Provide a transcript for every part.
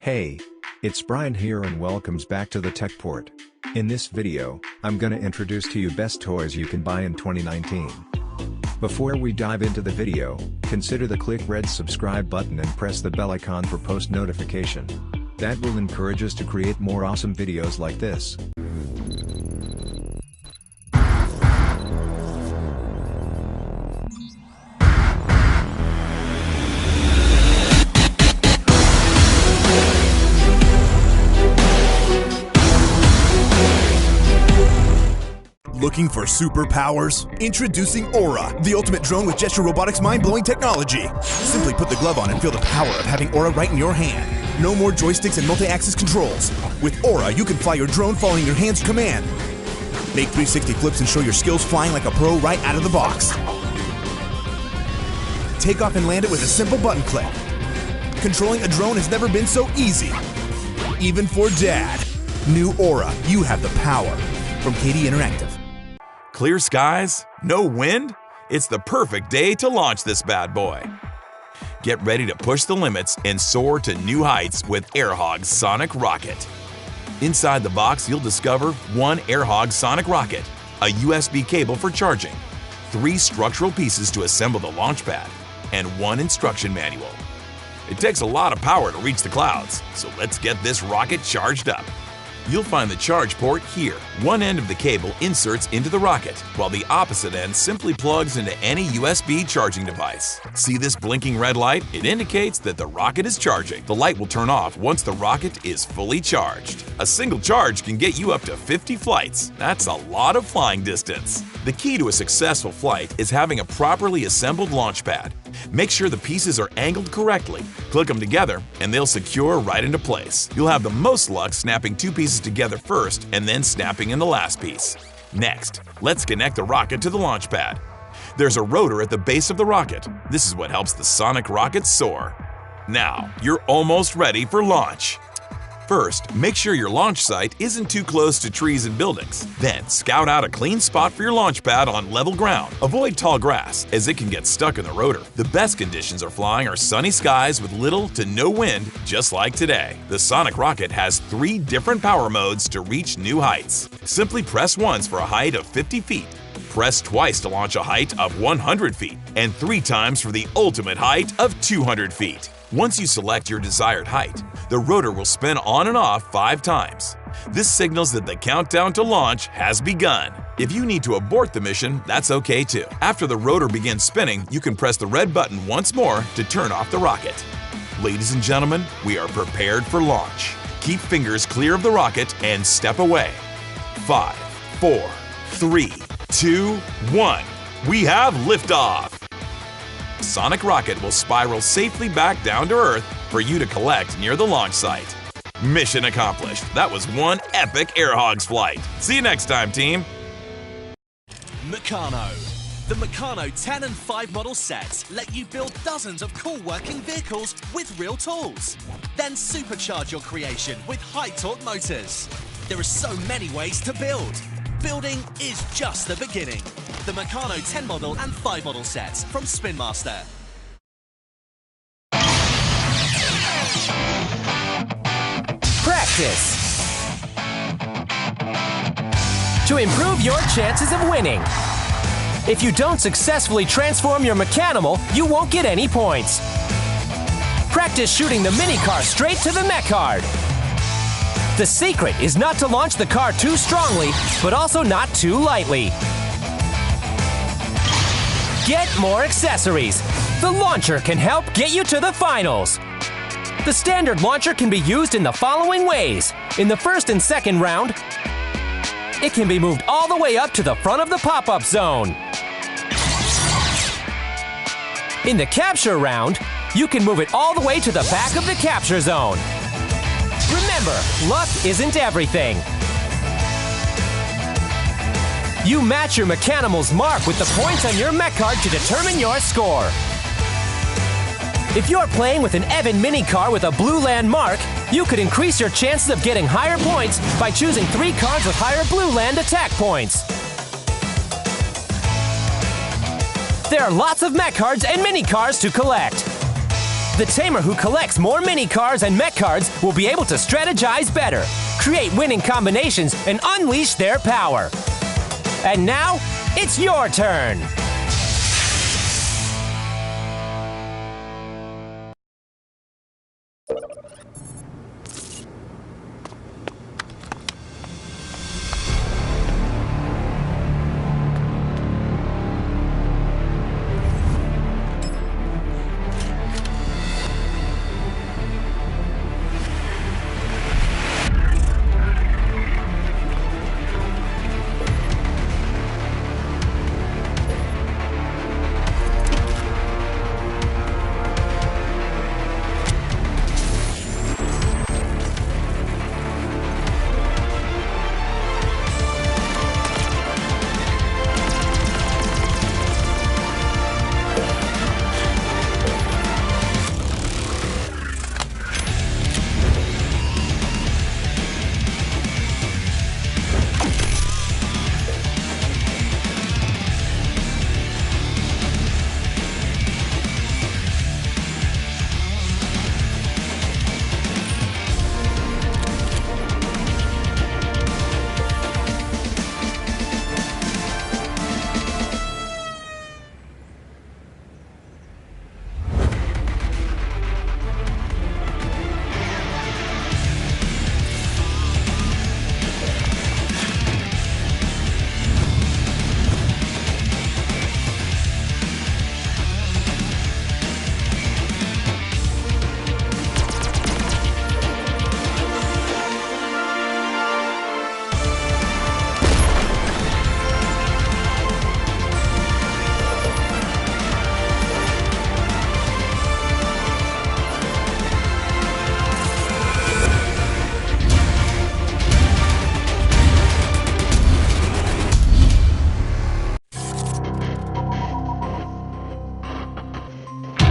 Hey, it's Brian here and welcomes back to the Tech Port. In this video, I'm gonna introduce to you best toys you can buy in 2019. Before we dive into the video, consider the click red subscribe button and press the bell icon for post notification. That will encourage us to create more awesome videos like this. Looking for superpowers? Introducing Aura, the ultimate drone with gesture robotics mind-blowing technology. Simply put the glove on and feel the power of having Aura right in your hand. No more joysticks and multi-axis controls. With Aura, you can fly your drone following your hand's command. Make 360 flips and show your skills flying like a pro right out of the box. Take off and land it with a simple button click. Controlling a drone has never been so easy. Even for Dad. New Aura, you have the power. From KD Interactive. Clear skies? No wind? It's the perfect day to launch this bad boy. Get ready to push the limits and soar to new heights with AirHog's Sonic Rocket. Inside the box, you'll discover one AirHog Sonic Rocket, a USB cable for charging, 3 structural pieces to assemble the launch pad, and 1 instruction manual. It takes a lot of power to reach the clouds, so let's get this rocket charged up. You'll find the charge port here. One end of the cable inserts into the rocket, while the opposite end simply plugs into any USB charging device. See this blinking red light? It indicates that the rocket is charging. The light will turn off once the rocket is fully charged. A single charge can get you up to 50 flights. That's a lot of flying distance. The key to a successful flight is having a properly assembled launch pad. Make sure the pieces are angled correctly. Click them together and they'll secure right into place. You'll have the most luck snapping 2 pieces together first and then snapping in the last piece. Next, let's connect the rocket to the launch pad. There's a rotor at the base of the rocket. This is what helps the Sonic rocket soar. Now, you're almost ready for launch. First, make sure your launch site isn't too close to trees and buildings. Then, scout out a clean spot for your launch pad on level ground. Avoid tall grass, as it can get stuck in the rotor. The best conditions for flying are sunny skies with little to no wind, just like today. The Sonic Rocket has 3 different power modes to reach new heights. Simply press once for a height of 50 feet. Press twice to launch a height of 100 feet, and 3 times for the ultimate height of 200 feet. Once you select your desired height, the rotor will spin on and off 5 times. This signals that the countdown to launch has begun. If you need to abort the mission, that's okay too. After the rotor begins spinning, you can press the red button once more to turn off the rocket. Ladies and gentlemen, we are prepared for launch. Keep fingers clear of the rocket and step away. 5, 4, 3, 2, 1. We have liftoff! Sonic Rocket will spiral safely back down to Earth for you to collect near the launch site. Mission accomplished. That was one epic AirHogs flight. See you next time, team. Meccano. The Meccano 10 and 5 model sets let you build dozens of cool working vehicles with real tools. Then supercharge your creation with high-torque motors. There are so many ways to build. Building is just the beginning. The Meccano 10 model and 5 model sets from Spin Master. Practice. To improve your chances of winning. If you don't successfully transform your Meccanimal, you won't get any points. Practice shooting the mini car straight to the mech card. The secret is not to launch the car too strongly, but also not too lightly. Get more accessories. The launcher can help get you to the finals. The standard launcher can be used in the following ways. In the first and second round, it can be moved all the way up to the front of the pop-up zone. In the capture round, you can move it all the way to the back of the capture zone. Remember, luck isn't everything. You match your Meccanimal's mark with the points on your mech card to determine your score. If you're playing with an Evan mini car with a blue land mark, you could increase your chances of getting higher points by choosing 3 cards with higher blue land attack points. There are lots of mech cards and mini cars to collect. The tamer who collects more mini cars and mech cards will be able to strategize better, create winning combinations, and unleash their power. And now, it's your turn!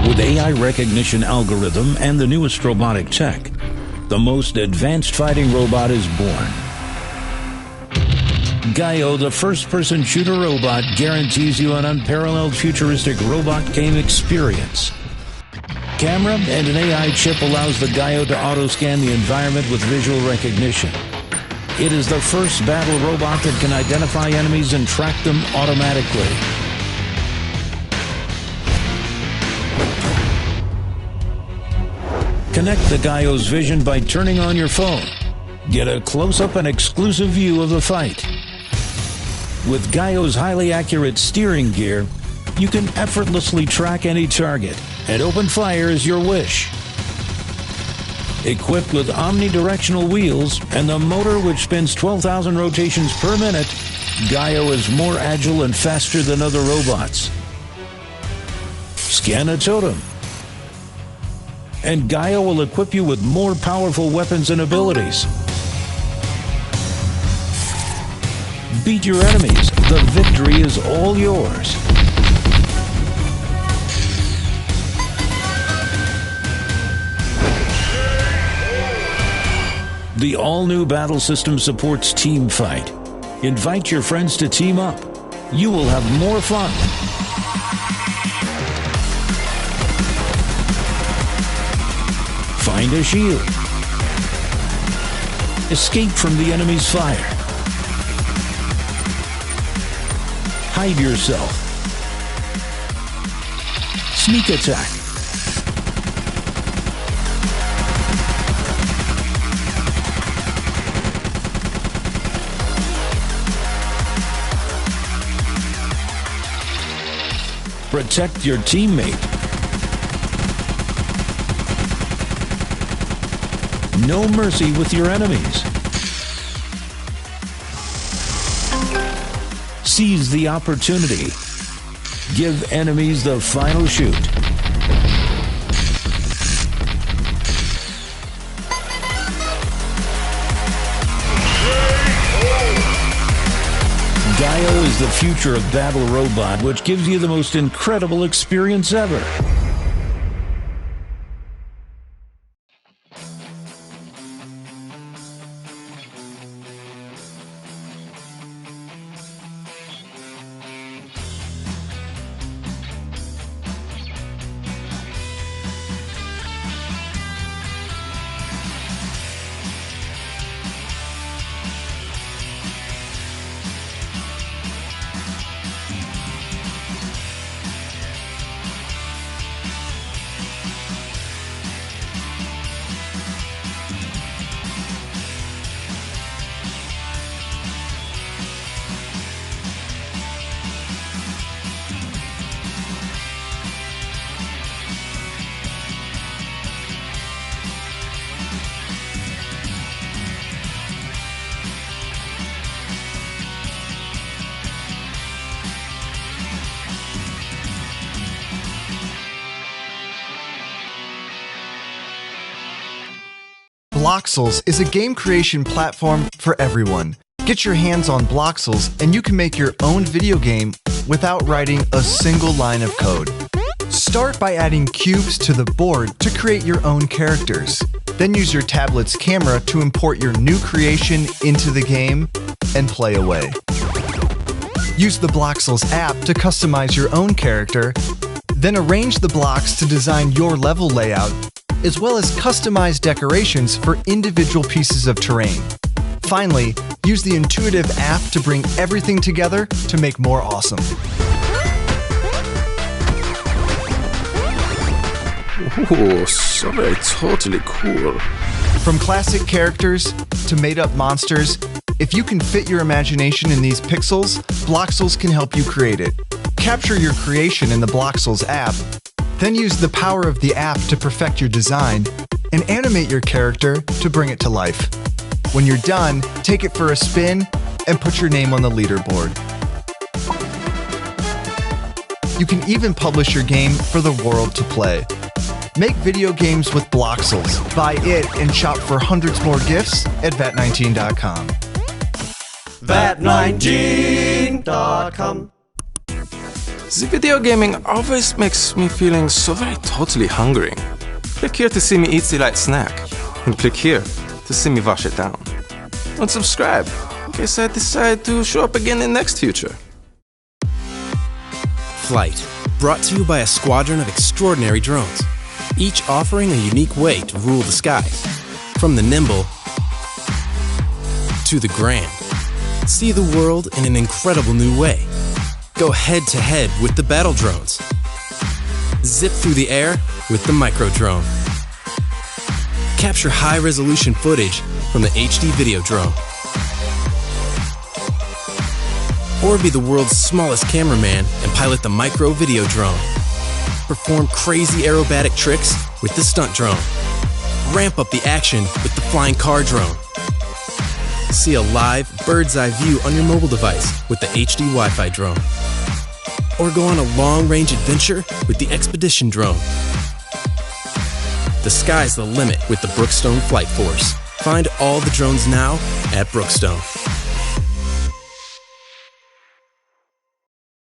With AI recognition algorithm and the newest robotic tech, the most advanced fighting robot is born. Gaio, the first-person shooter robot, guarantees you an unparalleled futuristic robot game experience. Camera and an AI chip allows the Gaio to auto-scan the environment with visual recognition. It is the first battle robot that can identify enemies and track them automatically. Connect the Gaio's vision by turning on your phone. Get a close-up and exclusive view of the fight. With Gaio's highly accurate steering gear, you can effortlessly track any target and open fire as your wish. Equipped with omnidirectional wheels and the motor which spins 12,000 rotations per minute, Gaio is more agile and faster than other robots. Scan a totem, and Gaio will equip you with more powerful weapons and abilities. Beat your enemies. The victory is all yours. The all-new battle system supports team fight. Invite your friends to team up. You will have more fun. Find a shield. Escape from the enemy's fire. Hide yourself. Sneak attack. Protect your teammate. No mercy with your enemies. Seize the opportunity. Give enemies the final shoot. Gaio is the future of battle robot, which gives you the most incredible experience ever. Bloxels is a game creation platform for everyone. Get your hands on Bloxels and you can make your own video game without writing a single line of code. Start by adding cubes to the board to create your own characters. Then use your tablet's camera to import your new creation into the game and play away. Use the Bloxels app to customize your own character, then arrange the blocks to design your level layout, as well as customize decorations for individual pieces of terrain. Finally, use the intuitive app to bring everything together to make more awesome. Oh, so very totally cool. From classic characters to made-up monsters, if you can fit your imagination in these pixels, Bloxels can help you create it. Capture your creation in the Bloxels app, then use the power of the app to perfect your design, and animate your character to bring it to life. When you're done, take it for a spin and put your name on the leaderboard. You can even publish your game for the world to play. Make video games with Bloxels. Buy it and shop for hundreds more gifts at vat19.com. vat19.com. The video gaming always makes me feeling so very totally hungry. Click here to see me eat the light snack, and click here to see me wash it down. And subscribe in case I decide to show up again in next future. Flight, brought to you by a squadron of extraordinary drones, each offering a unique way to rule the skies. From the nimble to the grand. See the world in an incredible new way. Go head-to-head with the battle drones. Zip through the air with the micro drone. Capture high-resolution footage from the HD video drone. Or be the world's smallest cameraman and pilot the micro video drone. Perform crazy aerobatic tricks with the stunt drone. Ramp up the action with the flying car drone. See a live bird's eye view on your mobile device with the HD Wi-Fi drone. Or go on a long-range adventure with the Expedition drone. The sky's the limit with the Brookstone Flight Force. Find all the drones now at Brookstone.